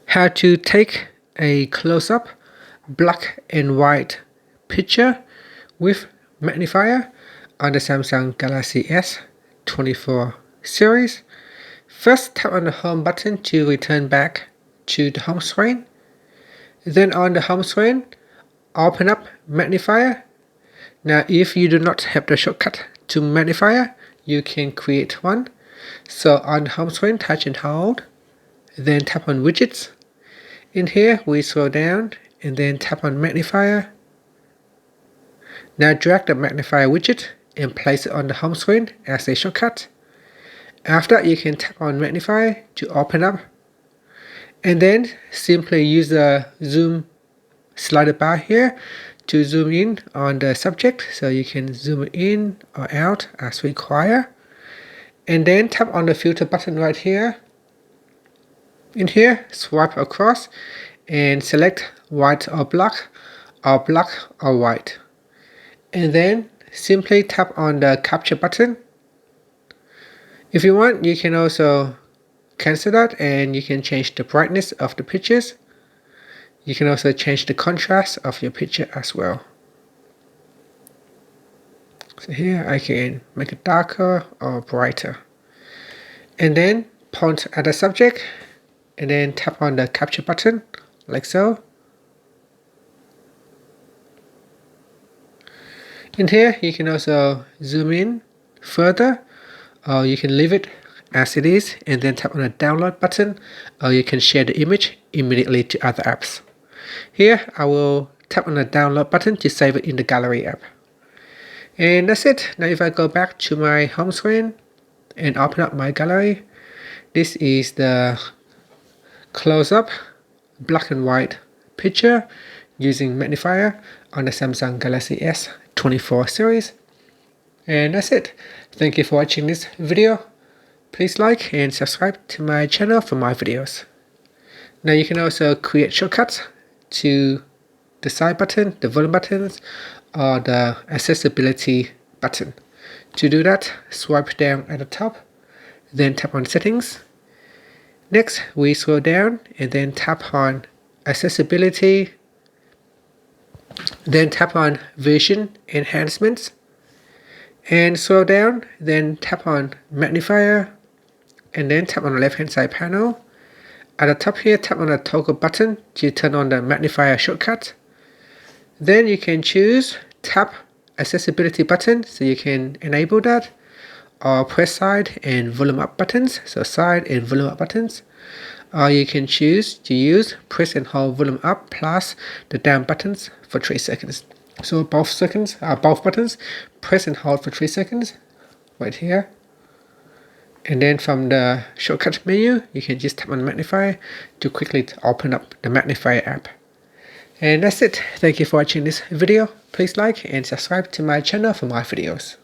how to take a close-up black and white picture with magnifier on the Samsung Galaxy S24 series. First, tap on the home button to return back to the home screen. Then on the home screen, open up Magnifier. Now if you do not have the shortcut to Magnifier, you can create one. So on the home screen, touch and hold, then tap on Widgets. In here, we scroll down and then tap on Magnifier. Now drag the Magnifier widget and place it on the home screen as a shortcut. After, you can tap on Magnifier to open up, and then simply use the zoom slider bar here to zoom in on the subject, so you can zoom in or out as required. And then tap on the filter button right here. In here, swipe across and select white or black or white. And then simply tap on the capture button. If you want, you can also cancel that and you can change the brightness of the pictures. You can also change the contrast of your picture as well. So here I can make it darker or brighter. And then point at the subject and then tap on the capture button like so. In here, you can also zoom in further, or you can leave it as it is and then tap on the download button, or you can share the image immediately to other apps. Here I will tap on the download button to save it in the gallery app. And that's it. Now if I go back to my home screen and open up my gallery, this is the close-up black and white picture using magnifier on the Samsung Galaxy S24 series. And that's it. Thank you for watching this video. Please like and subscribe to my channel for more videos. Now you can also create shortcuts to the side button, the volume buttons, or the accessibility button. To do that, swipe down at the top, then tap on settings. Next, we scroll down and then tap on accessibility, then tap on version enhancements, and scroll down, then tap on magnifier, and then tap on the left hand side panel. At the top here, tap on the toggle button to turn on the magnifier shortcut. Then you can choose tap accessibility button, so you can enable that, or press side and volume up buttons, so side and volume up buttons. Or you can choose to use press and hold volume up plus the down buttons for 3 seconds. So both buttons, press and hold for 3 seconds, right here. And then from the shortcut menu, you can just tap on Magnifier to quickly open up the Magnifier app. And that's it. Thank you for watching this video. Please like and subscribe to my channel for more videos.